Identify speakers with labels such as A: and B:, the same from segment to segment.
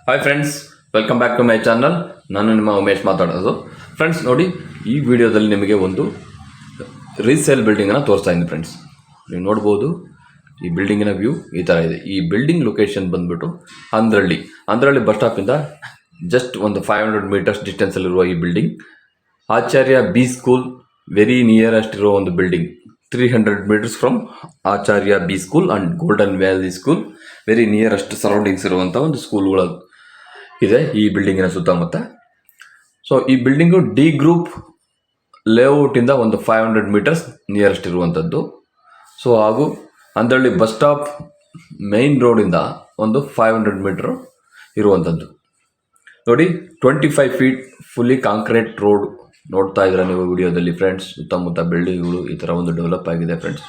A: Hi friends, welcome back to my channel. ನಾನು ನಿಮ್ಮ ಉಮೇಶ್ ಮಾತಾಡೋದು. ಫ್ರೆಂಡ್ಸ್ ನೋಡಿ, ಈ ವಿಡಿಯೋದಲ್ಲಿ ನಿಮಗೆ ಒಂದು ರೀಸೇಲ್ ಬಿಲ್ಡಿಂಗನ್ನು ತೋರಿಸ್ತಾ ಇದ್ದೀನಿ ಫ್ರೆಂಡ್ಸ್. ನೀವು ನೋಡ್ಬೋದು, ಈ ಬಿಲ್ಡಿಂಗಿನ ವ್ಯೂ ಈ ಥರ ಇದೆ. ಈ ಬಿಲ್ಡಿಂಗ್ ಲೊಕೇಶನ್ ಬಂದುಬಿಟ್ಟು ಅಂದ್ರಳ್ಳಿ ಬಸ್ ಸ್ಟಾಪಿಂದ ಜಸ್ಟ್ ಒಂದು 500 ಮೀಟರ್ಸ್ ಡಿಸ್ಟೆನ್ಸಲ್ಲಿರುವ ಈ building Acharya B school very nearest ಇರೋ ಒಂದು building. 300 metres from Acharya B school and Golden Valley school, very nearest surroundings ಇರುವಂಥ ಒಂದು ಸ್ಕೂಲ್ಗಳು ಇದೆ ಈ ಬಿಲ್ಡಿಂಗಿನ ಸುತ್ತಮುತ್ತ. ಸೊ ಈ ಬಿಲ್ಡಿಂಗು ಡಿ ಗ್ರೂಪ್ ಲೇಔಟಿಂದ ಒಂದು 500 ಮೀಟರ್ಸ್ ನಿಯರೆಸ್ಟ್ ಇರುವಂಥದ್ದು. ಸೊ ಹಾಗೂ ಅಂದ್ರಳ್ಳಿ ಬಸ್ ಸ್ಟಾಪ್ ಮೇನ್ ರೋಡಿಂದ ಒಂದು 500 ಮೀಟರ್ ಇರುವಂಥದ್ದು. ನೋಡಿ, 25 ಫೀಟ್ ಫುಲ್ಲಿ ಕಾಂಕ್ರೀಟ್ ರೋಡ್ ನೋಡ್ತಾ ಇದ್ದೀರಾ ನೀವು ವಿಡಿಯೋದಲ್ಲಿ ಫ್ರೆಂಡ್ಸ್. ಸುತ್ತಮುತ್ತ ಬಿಲ್ಡಿಂಗ್ಗಳು ಈ ಥರ ಒಂದು ಡೆವಲಪ್ ಆಗಿದೆ ಫ್ರೆಂಡ್ಸ್.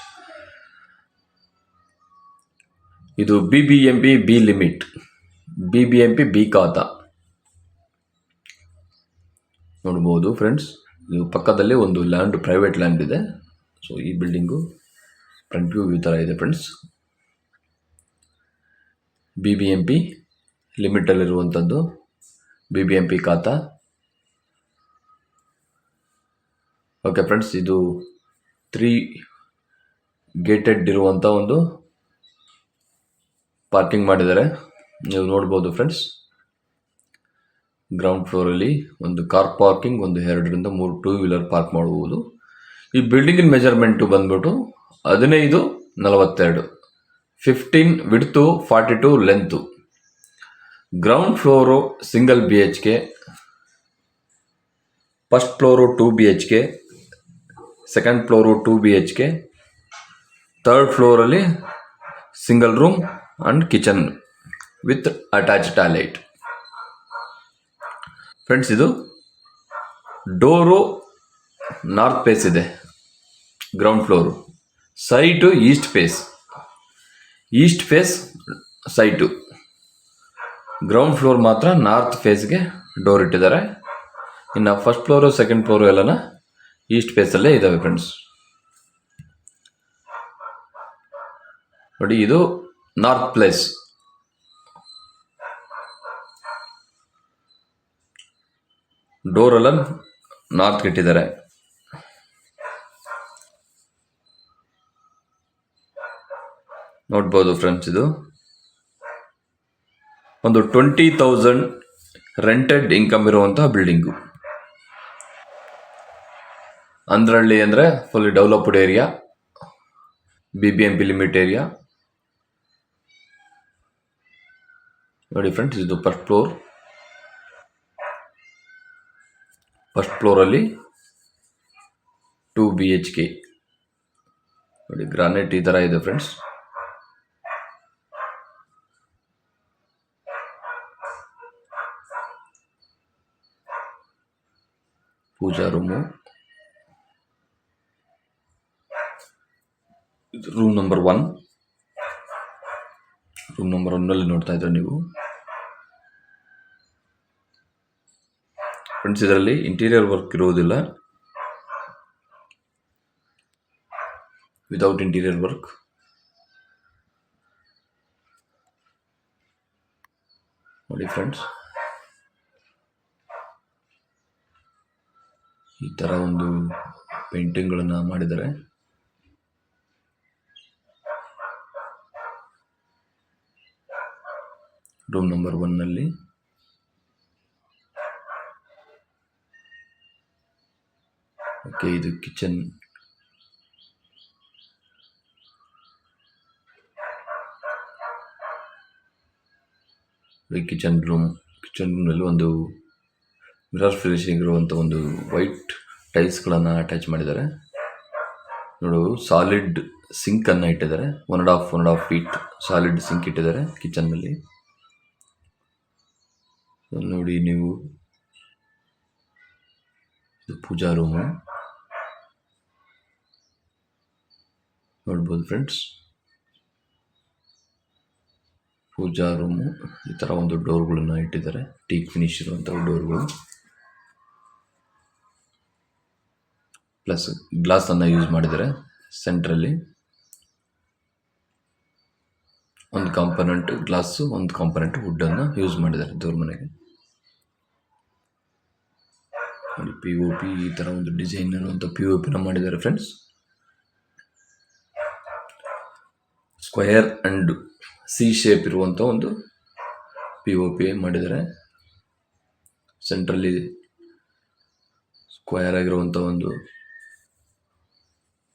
A: ಇದು BBMP B limit, BBMP B ಖಾತಾ ನೋಡ್ಬೋದು ಫ್ರೆಂಡ್ಸ್. ಇದು ಪಕ್ಕದಲ್ಲಿ ಒಂದು ಲ್ಯಾಂಡ್, ಪ್ರೈವೇಟ್ ಲ್ಯಾಂಡ್ ಇದೆ. ಸೊ ಈ ಬಿಲ್ಡಿಂಗು ಫ್ರಂಟ್ ವ್ಯೂ ಈ ಥರ ಇದೆ ಫ್ರೆಂಡ್ಸ್. BBMP ಲಿಮಿಟಲ್ಲಿರುವಂಥದ್ದು, BBMP ಖಾತಾ. ಓಕೆ ಫ್ರೆಂಡ್ಸ್, ಇದು 3 ಗೇಟೆಡ್ ಇರುವಂಥ ಒಂದು ಪಾರ್ಕಿಂಗ್ ಮಾಡಿದ್ದಾರೆ, ನೀವು ನೋಡ್ಬೋದು ಫ್ರೆಂಡ್ಸ್. ಗ್ರೌಂಡ್ ಫ್ಲೋರಲ್ಲಿ ಒಂದು ಕಾರ್ ಪಾರ್ಕಿಂಗ್, ಒಂದು 2ರಿಂದ 3 ಟೂ ವೀಲರ್ ಪಾರ್ಕ್ ಮಾಡಬಹುದು. ಈ ಬಿಲ್ಡಿಂಗಿನ ಮೆಜರ್ಮೆಂಟು ಬಂದ್ಬಿಟ್ಟು 15-42, 15 width, 42 length. Ground floor single BHK, first floor 2 BHK, second floor 2 BHK, third ಫ್ಲೋರಲ್ಲಿ single room and kitchen with attach toilet. Friends, ಇದು ಡೋರು ನಾರ್ತ್ ಫೇಸ್ ಇದೆ. Ground floor site east face site. Ground floor ಮಾತ್ರ north ಫೇಸ್ಗೆ door ಇಟ್ಟಿದ್ದಾರೆ. ಇನ್ನು first floor, second floor ಎಲ್ಲನ east ಫೇಸಲ್ಲೇ ಇದ್ದಾವೆ ಫ್ರೆಂಡ್ಸ್. ನೋಡಿ, ಇದು ನಾರ್ತ್ ಪ್ಲೇಸ್. ಡೋರೆಲ್ಲ ನಾರ್ತ್ ಇಟ್ಟಿದ್ದಾರೆ. ನೋಡ್ಬೋದು ಫ್ರೆಂಡ್ಸ್, ಇದು ಒಂದು 20,000 ರೆಂಟೆಡ್ ಇನ್ಕಮ್ ಇರುವಂತಹ ಬಿಲ್ಡಿಂಗು. ಅಂದ್ರಳ್ಳಿ ಅಂದರೆ fully developed area, BBMP limit area. ನೋಡಿ ಫ್ರೆಂಡ್ಸ್, ಇದು ಫಸ್ಟ್ ಫ್ಲೋರಲ್ಲಿ 2 BHK. ನೋಡಿ, ಗ್ರಾನೈಟ್ ಈ ಥರ ಇದೆ ಫ್ರೆಂಡ್ಸ್. ಪೂಜಾ ರೂಮು, ಇದು ರೂಮ್ ನಂಬರ್ 1. ರೂಮ್ ನಂಬರ್ 1ನಲ್ಲಿ ನೋಡ್ತಾ ಇದ್ರೆ ನೀವು ಫ್ರೆಂಡ್ಸ್, ಇದರಲ್ಲಿ ಇಂಟೀರಿಯರ್ ವರ್ಕ್ ಇರುವುದಿಲ್ಲ, ವಿತೌಟ್ ಇಂಟೀರಿಯರ್ ವರ್ಕ್. ನೋಡಿ ಫ್ರೆಂಡ್ಸ್, ಈ ಥರ ಒಂದು ಪೇಂಟಿಂಗ್ಗಳನ್ನು ಮಾಡಿದ್ದಾರೆ. ರೂಮ್ ನಂಬರ್ 1ನಲ್ಲಿ ಓಕೆ, ಇದು ಕಿಚನ್. ಕಿಚನ್ ರೂಮ್ನಲ್ಲಿ ಒಂದು ಮಿರರ್ ಫಿನಿಶಿಂಗ್ ಇರುವಂಥ ಒಂದು ವೈಟ್ ಟೈಲ್ಸ್ಗಳನ್ನು ಅಟ್ಯಾಚ್ ಮಾಡಿದ್ದಾರೆ. ನೋಡು, ಸಾಲಿಡ್ ಸಿಂಕನ್ನು ಇಟ್ಟಿದ್ದಾರೆ. 1.5 ಫೀಟ್ ಸಾಲಿಡ್ ಸಿಂಕ್ ಇಟ್ಟಿದ್ದಾರೆ ಕಿಚನ್ನಲ್ಲಿ. ನೋಡಿ ನೀವು, ಇದು ಪೂಜಾ ರೂಮು ನೋಡ್ಬೋದು ಫ್ರೆಂಡ್ಸ್. ಪೂಜಾ ರೂಮು ಈ ಥರ ಒಂದು ಡೋರ್ಗಳನ್ನು ಇಟ್ಟಿದ್ದಾರೆ, ಟೀಕ್ ಫಿನಿಶ್ ಇರುವಂಥ ಡೋರ್ಗಳು, ಪ್ಲಸ್ ಗ್ಲಾಸನ್ನು ಯೂಸ್ ಮಾಡಿದ್ದಾರೆ ಸೆಂಟ್ರಲ್ಲಿ. ಒಂದು ಕಾಂಪೊನೆಂಟ್ ಗ್ಲಾಸು, ಒಂದು ಕಾಂಪೊನೆಂಟ್ ವುಡ್ಡನ್ನು ಯೂಸ್ ಮಾಡಿದ್ದಾರೆ ದೇವ್ರ ಮನೆಗೆ. ನೋಡಿ ಪಿ ಒ ಪಿ ಈ ಥರ ಒಂದು ಡಿಸೈನ್ ಇರುವಂಥ ಪಿ ಒ ಪಿನ ಮಾಡಿದ್ದಾರೆ friends. Square and C shape ಇರುವಂಥ ಒಂದು ಪಿ ಒ ಪಿ ಮಾಡಿದ್ದಾರೆ. ಸೆಂಟ್ರಲ್ಲಿ ಸ್ಕ್ವಯರ್ ಆಗಿರುವಂಥ ಒಂದು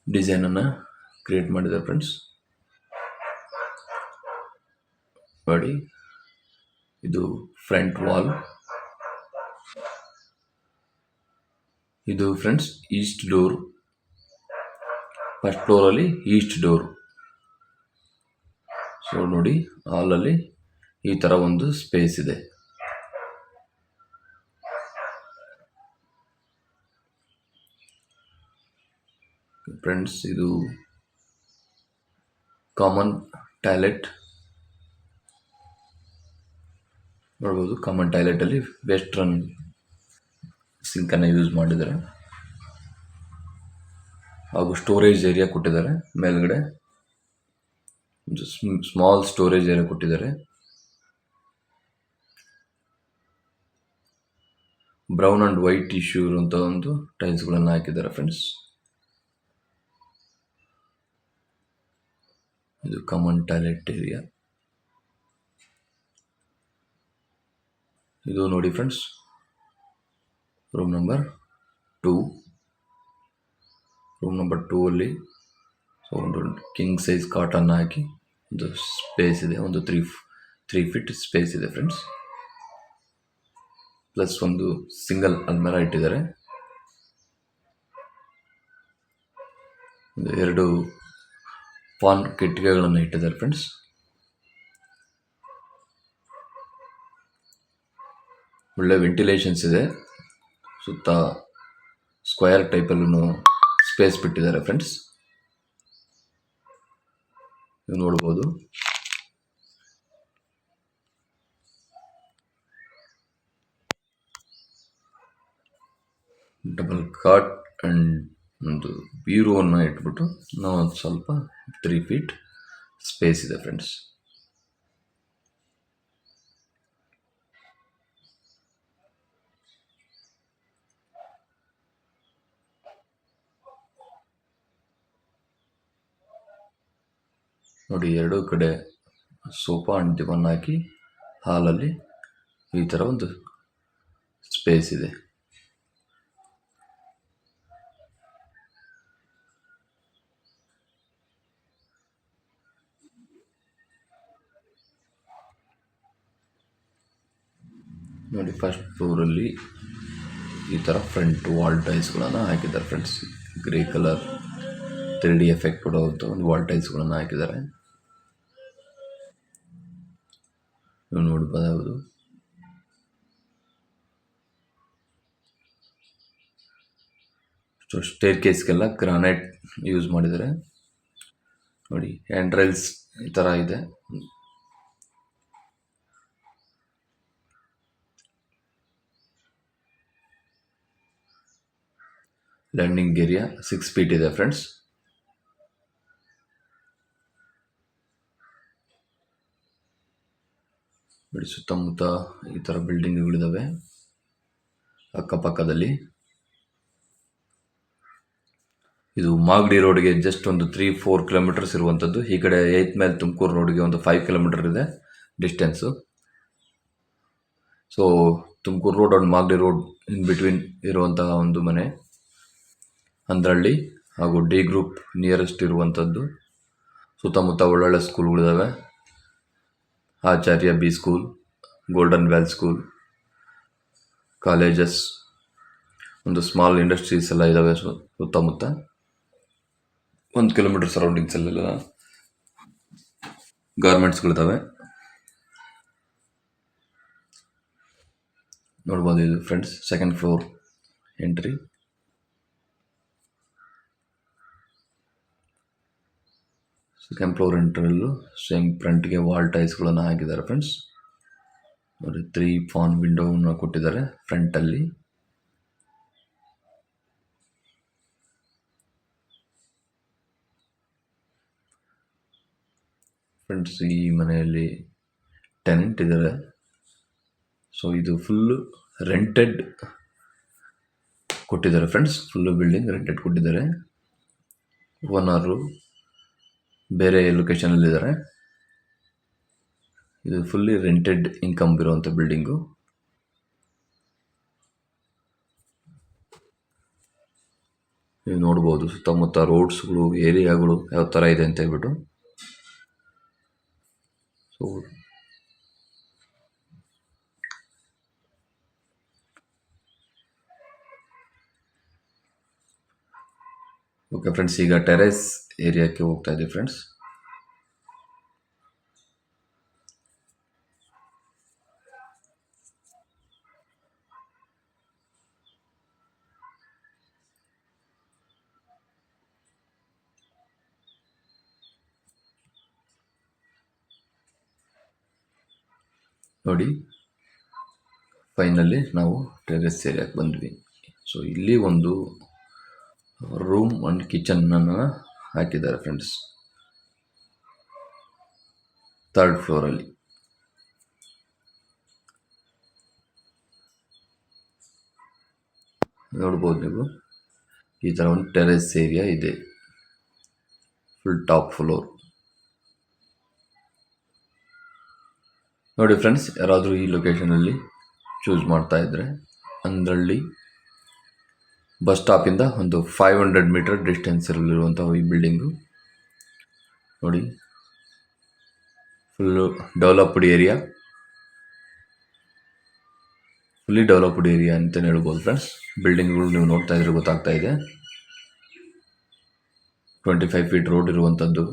A: ಡಿಸೈನನ್ನು ಕ್ರಿಯೇಟ್ ಮಾಡಿದ್ದಾರೆ ಫ್ರೆಂಡ್ಸ್. ನೋಡಿ ಇದು ಫ್ರಂಟ್ ವಾಲ್. ಇದು ಫ್ರೆಂಡ್ಸ್ ಈಸ್ಟ್ ಡೋರ್. ಫಸ್ಟ್ ಫ್ಲೋರಲ್ಲಿ ಈಸ್ಟ್ ಡೋರ್. ಸೊ ನೋಡಿ ಹಾಲಲ್ಲಿ ಈ ಥರ ಒಂದು ಸ್ಪೇಸ್ ಇದೆ. ಫ್ರೆಂಡ್ಸ್ ಇದು ಕಾಮನ್ ಟಾಯ್ಲೆಟ್ ನೋಡ್ಬೋದು. ಕಾಮನ್ ಟಾಯ್ಲೆಟಲ್ಲಿ ವೆಸ್ಟ್ರನ್ ಸಿಂಕನ್ನು ಯೂಸ್ ಮಾಡಿದ್ದಾರೆ ಹಾಗೂ ಸ್ಟೋರೇಜ್ ಏರಿಯಾ ಕೊಟ್ಟಿದ್ದಾರೆ. ಮೇಲ್ಗಡೆ ಒಂದು ಸ್ಮಾಲ್ ಸ್ಟೋರೇಜ್ ಏರಿಯಾ ಕೊಟ್ಟಿದ್ದಾರೆ. ಬ್ರೌನ್ ಆ್ಯಂಡ್ ವೈಟ್ ಟಿಶ್ಯೂ ಇರುವಂಥ ಒಂದು ಟೈಲ್ಸ್ಗಳನ್ನು ಹಾಕಿದ್ದಾರೆ ಫ್ರೆಂಡ್ಸ್. ಇದು ಕಾಮನ್ ಟಾಯ್ಲೆಟ್ ಏರಿಯಾ. ಇದು ನೋಡಿ friends room number 2. Room number 2 ಅಲ್ಲಿ ಒಂದು ಕಿಂಗ್ ಸೈಜ್ ಕಾಟನ್ನು ಹಾಕಿ ಒಂದು ಸ್ಪೇಸ್ ಇದೆ. ಒಂದು 3 ಫೀಟ್ ಸ್ಪೇಸ್ ಇದೆ ಫ್ರೆಂಡ್ಸ್. ಪ್ಲಸ್ ಒಂದು ಸಿಂಗಲ್ ಅಲ್ಮೇರಾ ಇಟ್ಟಿದ್ದಾರೆ. 2 ಪಾನ್ ಕಿಟಕಿಗಳನ್ನು ಇಟ್ಟಿದ್ದಾರೆ ಫ್ರೆಂಡ್ಸ್. ಒಳ್ಳೆ ವೆಂಟಿಲೇಷನ್ಸ್ ಇದೆ. ಸುತ್ತ ಸ್ಕ್ವಯರ್ ಟೈಪಲ್ಲೂ ಸ್ಪೇಸ್ ಬಿಟ್ಟಿದ್ದಾರೆ ಫ್ರೆಂಡ್ಸ್. ನೀವು ನೋಡ್ಬೋದು. ಡಬಲ್ ಕಾಟ್ ಆ್ಯಂಡ್ ಒಂದು ಬೀರುವನ್ನು ಇಟ್ಬಿಟ್ಟು ನಾವು ಒಂದು ಸ್ವಲ್ಪ 3 ಫೀಟ್ ಸ್ಪೇಸ್ ಇದೆ ಫ್ರೆಂಡ್ಸ್. ನೋಡಿ 2 ಕಡೆ ಸೋಫಾ ಆ್ಯಂಡ್ ದಿವಾನ್ ಹಾಕಿ ಹಾಲಲ್ಲಿ ಈ ಥರ ಒಂದು ಸ್ಪೇಸ್ ಇದೆ. ನೋಡಿ ಫಸ್ಟ್ ಫ್ಲೋರಲ್ಲಿ ಈ ಥರ ಫ್ರಂಟ್ ವಾಲ್ ಟೈಲ್ಸ್ಗಳನ್ನು ಹಾಕಿದ್ದಾರೆ friends. Grey colour 3D effect ಕೊಡುವಂಥ ಒಂದು ವಾಲ್ ಟೈಲ್ಸ್ಗಳನ್ನು ಹಾಕಿದ್ದಾರೆ. ನೀವು ನೋಡ್ಬೋದು. ಸ್ಟೇರ್ ಕೇಸ್ಗೆಲ್ಲ ಗ್ರಾನೈಟ್ ಯೂಸ್ ಮಾಡಿದ್ದಾರೆ. ನೋಡಿ ಹ್ಯಾಂಡ್ ರೈಲ್ಸ್ ಈ ಥರ ಇದೆ. ಲ್ಯಾಂಡಿಂಗ್ ಏರಿಯಾ 6 ಫೀಟ್ ಇದೆ ಫ್ರೆಂಡ್ಸ್. ನೋಡಿ ಸುತ್ತಮುತ್ತ ಈ ಥರ ಬಿಲ್ಡಿಂಗ್ಗಳಿದ್ದಾವೆ ಅಕ್ಕಪಕ್ಕದಲ್ಲಿ. ಇದು ಮಾಗಡಿ ರೋಡ್ಗೆ ಜಸ್ಟ್ ಒಂದು 3-4 ಕಿಲೋಮೀಟರ್ಸ್ ಇರುವಂಥದ್ದು. ಈ ಕಡೆ 8 ಮೈಲ್ ತುಮಕೂರು ರೋಡ್ಗೆ ಒಂದು 5 ಕಿಲೋಮೀಟರ್ ಇದೆ distance. So Tumakuru road and Magadi road in between ಇರುವಂತಹ ಒಂದು ಮನೆ ಅಂದ್ರಳ್ಳಿ ಹಾಗೂ ಡಿ ಗ್ರೂಪ್ ನಿಯರೆಸ್ಟ್ ಇರುವಂಥದ್ದು. ಸುತ್ತಮುತ್ತ ಒಳ್ಳೊಳ್ಳೆ ಸ್ಕೂಲ್ಗಳಿದ್ದಾವೆ. Acharya B school, golden vale school, colleges, ಒಂದು ಸ್ಮಾಲ್ ಇಂಡಸ್ಟ್ರೀಸ್ ಎಲ್ಲ ಇದ್ದಾವೆ ಸುತ್ತಮುತ್ತ. 1 ಕಿಲೋಮೀಟರ್ ಸರೌಂಡಿಂಗ್ಸಲ್ಲೆಲ್ಲ ಗಾರ್ಮೆಂಟ್ಸ್ಗಳಿದ್ದಾವೆ. ನೋಡ್ಬೋದು. ಇದು friends second floor entry. Second floor ಎಂಟ್ರಲ್ಲೂ ಸೇಮ್ ಫ್ರಂಟ್ಗೆ ವಾಲ್ ಟೈಲ್ಸ್ಗಳನ್ನು ಹಾಕಿದ್ದಾರೆ ಫ್ರೆಂಡ್ಸ್. ನೋಡಿ 3 ಫಾನ್ ವಿಂಡೋವನ್ನು ಕೊಟ್ಟಿದ್ದಾರೆ ಫ್ರಂಟಲ್ಲಿ. ಫ್ರೆಂಡ್ಸ್ ಈ ಮನೆಯಲ್ಲಿ ಟೆನೆಂಟ್ ಇದ್ದಾರೆ. ಸೊ ಇದು ಫುಲ್ಲು ರೆಂಟೆಡ್ ಕೊಟ್ಟಿದ್ದಾರೆ ಫ್ರೆಂಡ್ಸ್. ಫುಲ್ಲು ಬಿಲ್ಡಿಂಗ್ ರೆಂಟೆಡ್ ಕೊಟ್ಟಿದ್ದಾರೆ. ಓನರು ಬೇರೆ ಲೊಕೇಶನಲ್ಲಿದ್ದಾರೆ. ಇದು ಫುಲ್ಲಿ ರೆಂಟೆಡ್ ಇನ್ಕಮ್ ಇರುವಂಥ ಬಿಲ್ಡಿಂಗು. ನೀವು ನೋಡ್ಬೋದು ಸುತ್ತಮುತ್ತ ರೋಡ್ಸ್ಗಳು, ಏರಿಯಾಗಳು ಯಾವ ಥರ ಇದೆ ಅಂತ ಹೇಳ್ಬಿಟ್ಟು. ಸೊ ಓಕೆ ಫ್ರೆಂಡ್ಸ್, ಈಗ ಟೆರೇಸ್ ಏರಿಯಾಕ್ಕೆ ಹೋಗ್ತಾ ಇದ್ದೀವಿ ಫ್ರೆಂಡ್ಸ್. ನೋಡಿ, ಫೈನಲಿ ನಾವು ಟೆರೇಸ್ ಏರಿಯಾಕ್ಕೆ ಬಂದ್ವಿ. ಸೊ ಇಲ್ಲಿ ಒಂದು ರೂಮ್ ಅಂಡ್ ಕಿಚನನ್ನು ಹಾಕಿದ್ದಾರೆ ಫ್ರೆಂಡ್ಸ್, 3rd ಫ್ಲೋರಲ್ಲಿ. ನೋಡ್ಬೋದು ನೀವು, ಈ ಥರ ಒಂದು ಟೆರೇಸ್ ಏರಿಯಾ ಇದೆ, ಫುಲ್ ಟಾಪ್ ಫ್ಲೋರ್. ನೋಡಿ ಫ್ರೆಂಡ್ಸ್, ಯಾರಾದರೂ ಈ ಲೊಕೇಶನಲ್ಲಿ ಚೂಸ್ ಮಾಡ್ತಾ ಇದ್ದರೆ, ಅಂದ್ರಳ್ಳಿ ಬಸ್ ಸ್ಟಾಪಿಂದ ಒಂದು 500 ಮೀಟರ್ ಡಿಸ್ಟೆನ್ಸಲ್ಲಿರುವಂಥ ಈ ಬಿಲ್ಡಿಂಗು. ನೋಡಿ, full developed area, fully developed area ಅಂತಲೇ ಹೇಳ್ಬೋದು ಫ್ರೆಂಡ್ಸ್. ಬಿಲ್ಡಿಂಗ್ಗಳು ನೀವು ನೋಡ್ತಾ ಇದ್ರೆ ಗೊತ್ತಾಗ್ತಾ ಇದೆ. 25 ಫೀಟ್ ರೋಡ್ ಇರುವಂಥದ್ದು.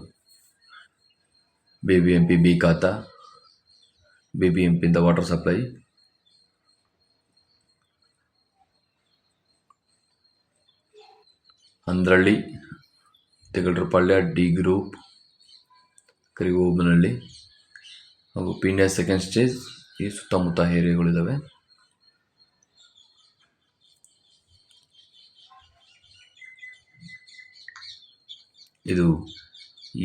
A: BBMP ಬಿ ಖಾತಾ, BBMPಯಿಂದ water supply. Andrahalli, Tigalarapalya, D group, Karigobanahalli ಹಾಗೂ ಪೀಣ್ಯ ಸೆಕೆಂಡ್ ಸ್ಟೇಜ್, ಈ ಸುತ್ತಮುತ್ತ ಏರಿಯಾಗಳಿದ್ದಾವೆ. ಇದು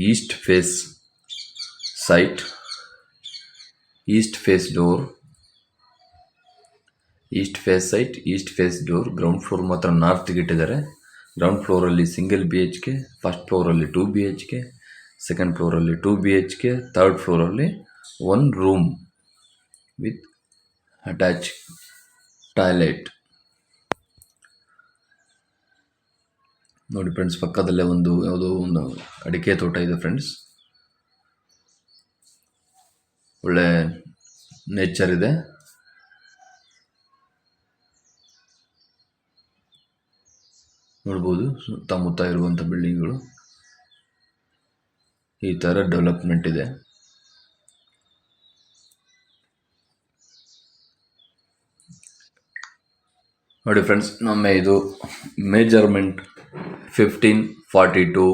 A: east face site, east face door, east face site, east face door. Ground floor ಮಾತ್ರ ನಾರ್ತ್ಗೆ ಇಟ್ಟಿದ್ದಾರೆ. ಗ್ರೌಂಡ್ ಫ್ಲೋರಲ್ಲಿ ಸಿಂಗಲ್ BHK, ಫಸ್ಟ್ ಫ್ಲೋರಲ್ಲಿ 2 BHK, ಸೆಕೆಂಡ್ ಫ್ಲೋರಲ್ಲಿ 2 BHK, 3rd ಫ್ಲೋರಲ್ಲಿ 1 ರೂಮ್ ವಿತ್ ಅಟ್ಯಾಚ್ ಟಾಯ್ಲೆಟ್. ನೋಡಿ ಫ್ರೆಂಡ್ಸ್, ಪಕ್ಕದಲ್ಲೇ ಒಂದು ಯಾವುದೋ ಒಂದು ಅಡಿಕೆ ತೋಟ ಇದೆ ಫ್ರೆಂಡ್ಸ್. ಒಳ್ಳೆ ನೇಚರ್ ಇದೆ. ನೋಡ್ಬೋದು ಸುತ್ತಮುತ್ತ ಇರುವಂಥ ಬಿಲ್ಡಿಂಗ್ಗಳು ಈ ಥರ ಡೆವಲಪ್ಮೆಂಟ್ ಇದೆ. ನೋಡಿ ಫ್ರೆಂಡ್ಸ್, ನಮ್ಮ ಇದು ಮೆಜರ್ಮೆಂಟ್ 1542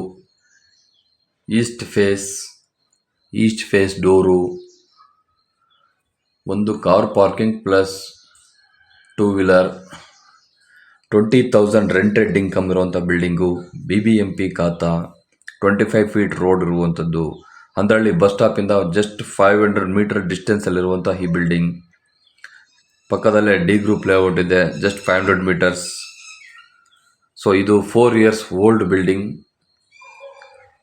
A: ಈಸ್ಟ್ ಫೇಸ್ ಡೋರು, ಒಂದು car parking plus 2 wheeler, 20,000 rented income ಇರುವಂಥ ಬಿಲ್ಡಿಂಗು. BBMP ಖಾತಾ, 25 ಫೀಟ್ ರೋಡ್ ಇರುವಂಥದ್ದು. ಅಂದ್ರಳ್ಳಿ ಬಸ್ ಸ್ಟಾಪಿಂದ ಜಸ್ಟ್ 500 ಮೀಟರ್ ಡಿಸ್ಟೆನ್ಸಲ್ಲಿರುವಂಥ ಈ ಬಿಲ್ಡಿಂಗ್. ಪಕ್ಕದಲ್ಲೇ ಡಿ ಗ್ರೂಪ್ ಲೇಔಟ್ ಇದೆ, ಜಸ್ಟ್ 500 ಮೀಟರ್ಸ್. ಸೊ ಇದು 4 years ಓಲ್ಡ್ ಬಿಲ್ಡಿಂಗ್.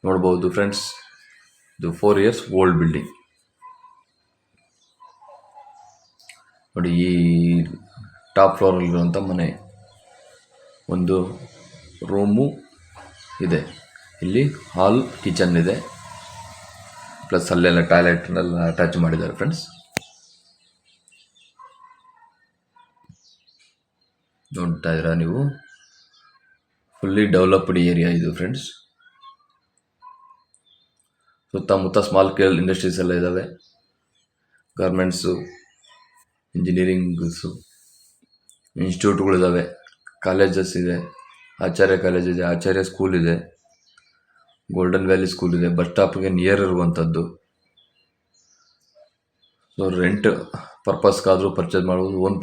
A: ನೋಡ್ಬೋದು ಫ್ರೆಂಡ್ಸ್, ಇದು 4 years ಓಲ್ಡ್ ಬಿಲ್ಡಿಂಗ್. ನೋಡಿ, ಈ ಟಾಪ್ ಫ್ಲೋರಲ್ಲಿರುವಂಥ ಮನೆ, ಒಂದು ರೂಮು ಇದೆ, ಇಲ್ಲಿ ಹಾಲ್ ಕಿಚನ್ ಇದೆ, ಪ್ಲಸ್ ಅಲ್ಲೆಲ್ಲ ಟಾಯ್ಲೆಟ್ನೆಲ್ಲ ಅಟ್ಯಾಚ್ ಮಾಡಿದ್ದಾರೆ ಫ್ರೆಂಡ್ಸ್. ನೋಡ್ತಾ ಇದ್ದೀರಾ ನೀವು, ಫುಲ್ಲಿ ಡೆವಲಪ್ಡ್ ಏರಿಯಾ ಇದು ಫ್ರೆಂಡ್ಸ್. ಸುತ್ತಮುತ್ತ ಸ್ಮಾಲ್ ಸ್ಕೇಲ್ ಇಂಡಸ್ಟ್ರೀಸ್ ಎಲ್ಲ ಇದ್ದಾವೆ, ಗಾರ್ಮೆಂಟ್ಸು, ಇಂಜಿನಿಯರಿಂಗ್ಸು, ಇನ್ಸ್ಟಿಟ್ಯೂಟ್ಗಳಿದ್ದಾವೆ, ಕಾಲೇಜಸ್ ಇದೆ, ಆಚಾರ್ಯ ಕಾಲೇಜ್ ಇದೆ, ಆಚಾರ್ಯ ಸ್ಕೂಲ್ ಇದೆ, ಗೋಲ್ಡನ್ ವ್ಯಾಲಿ ಸ್ಕೂಲ್ ಇದೆ, ಬಸ್ ಸ್ಟಾಪ್ಗೆ ನಿಯರ್ ಇರುವಂಥದ್ದು. ಸೊ ರೆಂಟ್ ಪರ್ಪಸ್ಗಾದರೂ ಪರ್ಚೇಸ್ ಮಾಡ್ಬೋದು, ಓನ್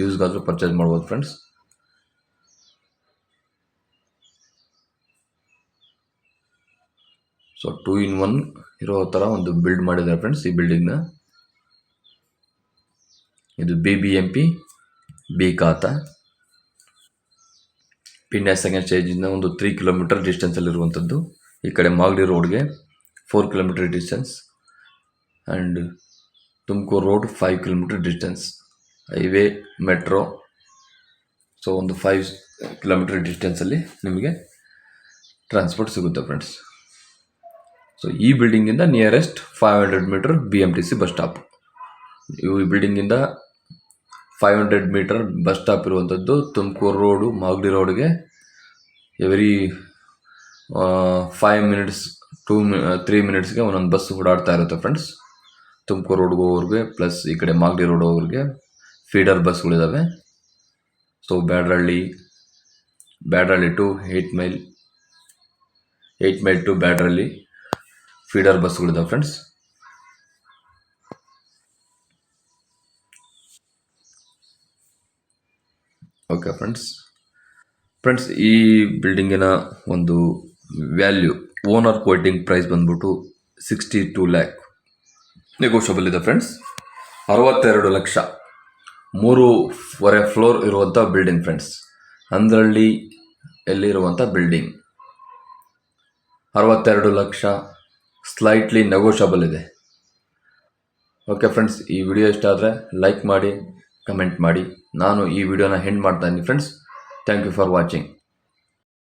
A: ಯೂಸ್ಗಾದರೂ ಪರ್ಚೇಸ್ ಮಾಡ್ಬೋದು ಫ್ರೆಂಡ್ಸ್. ಸೊ 2 in 1 ಇರೋ ಥರ ಒಂದು ಬಿಲ್ಡ್ ಮಾಡಿದ್ದಾರೆ ಫ್ರೆಂಡ್ಸ್ ಈ ಬಿಲ್ಡಿಂಗ್ನ. ಇದು BBMP ಬಿ ಖಾತಾ. ಪಿಣ್ಯ ಸೆಕೆಂಡ್ ಸ್ಟೇಜಿಂದ ಒಂದು 3 ಕಿಲೋಮೀಟರ್ ಡಿಸ್ಟೆನ್ಸಲ್ಲಿರುವಂಥದ್ದು. ಈ ಕಡೆ ಮಾಗಡಿ ರೋಡ್ಗೆ 4 kilometre distance and Tumakuru road 5 kilometre distance. Highway metro so ಒಂದು 5 ಕಿಲೋಮೀಟರ್ ಡಿಸ್ಟೆನ್ಸಲ್ಲಿ ನಿಮಗೆ ಟ್ರಾನ್ಸ್ಪೋರ್ಟ್ ಸಿಗುತ್ತೆ ಫ್ರೆಂಡ್ಸ್. ಸೊ ಈ ಬಿಲ್ಡಿಂಗಿಂದ nearest 500 metre BMTC bus stop. ಈ ಬಿಲ್ಡಿಂಗಿಂದ 500 ಮೀಟರ್ ಬಸ್ ಸ್ಟಾಪ್ ಇರುವಂಥದ್ದು. ತುಮಕೂರು ರೋಡು ಮಾಗಡಿ ರೋಡ್ಗೆ ಎವ್ರಿ 5 ಮಿನಿಟ್ಸ್ 3 ಮಿನಿಟ್ಸ್ಗೆ ಒಂದೊಂದು ಬಸ್ ಓಡಾಡ್ತಾ ಇರುತ್ತೆ ಫ್ರೆಂಡ್ಸ್. ತುಮಕೂರು ರೋಡ್ಗೆ ಹೋಗೋರಿಗೆ ಪ್ಲಸ್ ಈ ಕಡೆ ಮಾಗಡಿ ರೋಡ್ ಹೋಗೋರಿಗೆ ಫೀಡರ್ ಬಸ್ಗಳಿದ್ದಾವೆ. So Byadarahalli to 8 mile to Byadarahalli feeder ಬಸ್ಗಳಿದ್ದಾವೆ ಫ್ರೆಂಡ್ಸ್. ಓಕೆ ಫ್ರೆಂಡ್ಸ್ ಈ ಬಿಲ್ಡಿಂಗಿನ ಒಂದು ವ್ಯಾಲ್ಯೂ ಓನರ್ ಕೋಟಿಂಗ್ ಪ್ರೈಸ್ ಬಂದ್ಬಿಟ್ಟು 62 ಲ್ಯಾಕ್ ನೆಗೋಷಿಯಬಲ್ ಇದೆ ಫ್ರೆಂಡ್ಸ್. 62 ಲಕ್ಷ 3.25 ಫ್ಲೋರ್ ಇರುವಂಥ ಬಿಲ್ಡಿಂಗ್ ಫ್ರೆಂಡ್ಸ್. ಅಂದ್ರಳ್ಳಿ ಎಲ್ಲಿರುವಂಥ ಬಿಲ್ಡಿಂಗ್ 62 ಲಕ್ಷ ಸ್ಲೈಟ್ಲಿ ನೆಗೋಷಿಯಬಲ್ ಇದೆ. ಓಕೆ ಫ್ರೆಂಡ್ಸ್, ಈ ವಿಡಿಯೋ ಇಷ್ಟ ಆದರೆ ಲೈಕ್ ಮಾಡಿ, ಕಮೆಂಟ್ ಮಾಡಿ. ನಾನು ಈ ವಿಡಿಯೋನ ಎಂಡ್ ಮಾಡ್ತಾ ಇದ್ದೀನಿ friends. Thank you for watching.